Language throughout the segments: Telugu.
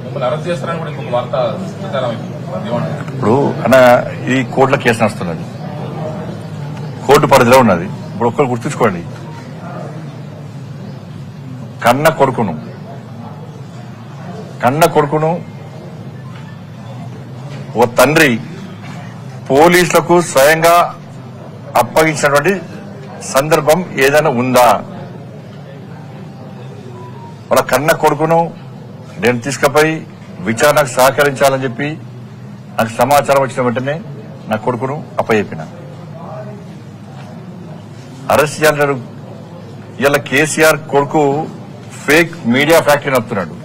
మిమ్మల్ని అరెస్ట్ చేస్తారని కూడా ఇంకొక వార్త ప్రచారం ఇప్పుడు అన్న ఈ కోర్టులో కేసు నడుస్తున్నది, కోర్టు పరిధిలో ఉన్నది. ఇప్పుడు ఒక్కరు గుర్తుంచుకోండి, కన్న కొడుకును ఓ తండ్రి పోలీసులకు స్వయంగా అప్పగించినటువంటి సందర్భం ఏదైనా ఉందా? వాళ్ళ కన్న కొడుకును నేను తీసుకుపోయి విచారణకు సహకరించాలని చెప్పి నాకు సమాచారం వచ్చిన వెంటనే నా కొడుకును అప్పచెప్పిన. అరెస్ట్ చేయాలన్నాడు. ఇలా కేసీఆర్ కొడుకు ఫేక్ మీడియా ఫ్యాక్టరీ నడుపుతున్నాడు.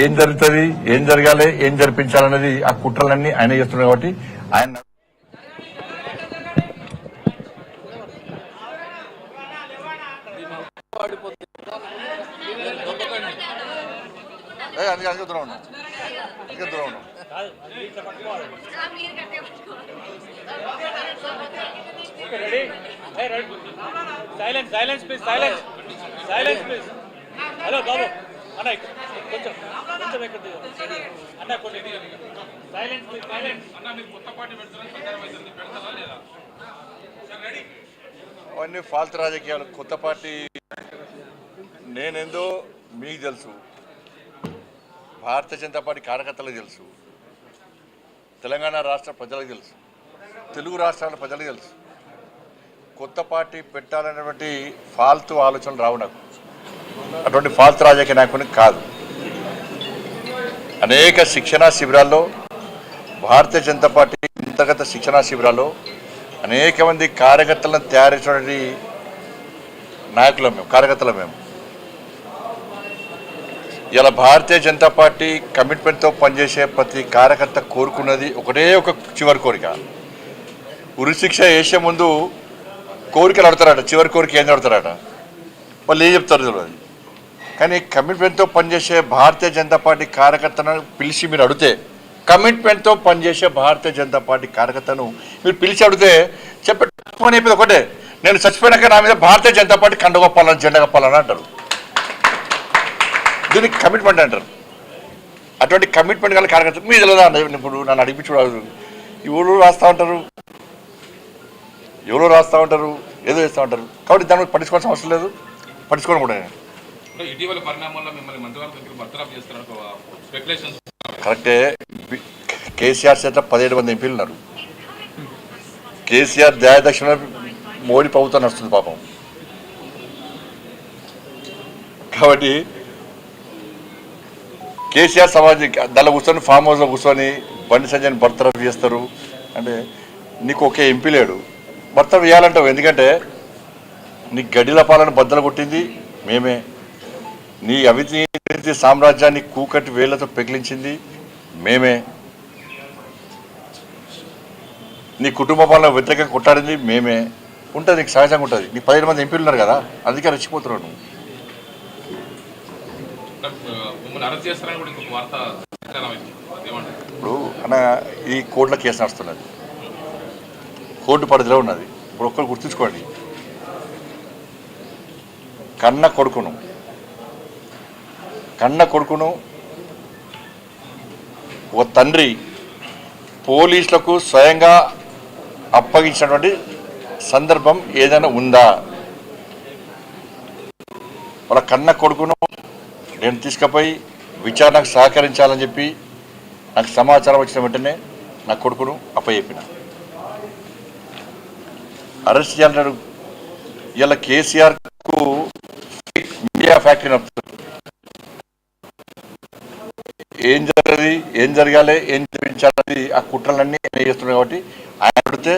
ఏం జరుగుతుంది, ఏం జరగాలి, ఏం జరిపించాలనేది ఆ కుట్రలన్నీ ఆయన చేస్తున్నాడు. కాబట్టి ఆయన దూరం ఉన్నాం. Silence please. హలో బాబు అన్న కొంచెం ఎక్కడ అన్న కొన్ని సైలెన్స్ ప్లీజ్. అవన్నీ ఫాల్తు రాజకీయాలు, కొత్త పార్టీ నేనేందో మీకు తెలుసు, భారతీయ జనతా పార్టీ కార్యకర్తలకు తెలుసు, తెలంగాణ రాష్ట్ర ప్రజలకు తెలుసు, తెలుగు రాష్ట్రాల ప్రజలకు తెలుసు. కొత్త పార్టీ పెట్టాలనేటువంటి ఫాల్తు ఆలోచనలు రావు నాకు. అటువంటి ఫాల్తు రాజకీయ నాయకునికి కాదు. అనేక శిక్షణా శిబిరాల్లో, భారతీయ జనతా పార్టీ అంతర్గత శిక్షణా శిబిరాల్లో అనేక మంది కార్యకర్తలను తయారు చేసినటువంటి నాయకులం మేము, కార్యకర్తలం మేము. ఇలా భారతీయ జనతా పార్టీ కమిట్మెంట్తో పనిచేసే ప్రతి కార్యకర్త కోరుకున్నది ఒకటే ఒక చివరి కోరిక. ఉరిశిక్ష వేసే ముందు కోరికలు అడతారట, చివరి కోరిక ఏం అడతారట, వాళ్ళు ఏం చెప్తారు తెలియదు. కానీ కమిట్మెంట్తో పనిచేసే భారతీయ జనతా పార్టీ కార్యకర్తను పిలిచి మీరు అడిగితే, కమిట్మెంట్తో పనిచేసే భారతీయ జనతా పార్టీ కార్యకర్తను మీరు పిలిచి అడిగితే చెప్పేది ఒకటే, నేను చచ్చిపోయినాక నా మీద భారతీయ జనతా పార్టీ కండగొప్పాలని, జెండా కప్పాలని అంటారు. దీనికి కమిట్మెంట్ అంటారు. అటువంటి కమిట్మెంట్ గల కార్యకర్తలు మీరు తెలియదా? ఇప్పుడు నన్ను అడిపించు, ఎవరు రాస్తూ ఉంటారు, ఏదో చేస్తూ ఉంటారు. కాబట్టి దాన్ని పట్టించుకోవాల్సిన అవసరం లేదు, పట్టించుకోవడం కూడా. ఇటీవల పరిణామాల్లో మిమ్మల్ని మంత్రివర్గ బర్తరఫ్ చేస్తున్నారు స్పెక్యులేషన్స్ కరెక్టే. కేసీఆర్ చేత 17 మంది ఎంపీలు ఉన్నారు. కేసీఆర్ దయాదక్షిణ మోడీ ప్రభుత్వం నడుస్తుంది పాపం. కాబట్టి కేసీఆర్ సమాజం దానిలో కూర్చొని ఫామ్ హౌస్లో కూర్చొని బండి సంజయ్ని బర్తరఫ్ చేస్తారు అంటే నీకు ఒకే ఎంపీ లేడు, బర్తరఫ్ చేయాలంటావు. ఎందుకంటే నీ గడిల పాలన బద్దలు కొట్టింది మేమే, నీ అవినీతి సామ్రాజ్యాన్ని కూకటి వేళ్లతో పెగిలించింది మేమే, నీ కుటుంబ పాలన వ్యతిరేకంగా కొట్టాడింది మేమే. ఉంటుంది, నీకు సహజంగా ఉంటుంది. నీకు 17 మంది ఎంపీలు ఉన్నారు కదా, అందుకే రెచ్చిపోతున్నావు నువ్వు. ఇప్పుడు అన్న ఈ కోర్టులో కేసు నడుస్తున్నది, కోర్టు పరిధిలో ఉన్నది. ఇప్పుడు ఒక్కరు గుర్తుంచుకోండి, కన్న కొడుకును ఓ తండ్రి పోలీసులకు స్వయంగా అప్పగించినటువంటి సందర్భం ఏదైనా ఉందా? వాళ్ళ కన్న కొడుకును నేను తీసుకుపోయి విచారణకు సహకరించాలని చెప్పి నాకు సమాచారం వచ్చిన వెంటనే నా కొడుకును అప్పచెప్పిన. అరెస్ట్ చేయాలన్నాడు. ఇలా కేసీఆర్కు మీడియా ఫ్యాక్టరీ నడుపుతున్నాడు. ఏం జరగాలి, ఏం జరిపించాలనేది ఆ కుట్రలన్నీ ఆయన చేస్తున్నాడు. కాబట్టి ఆయన అడిగితే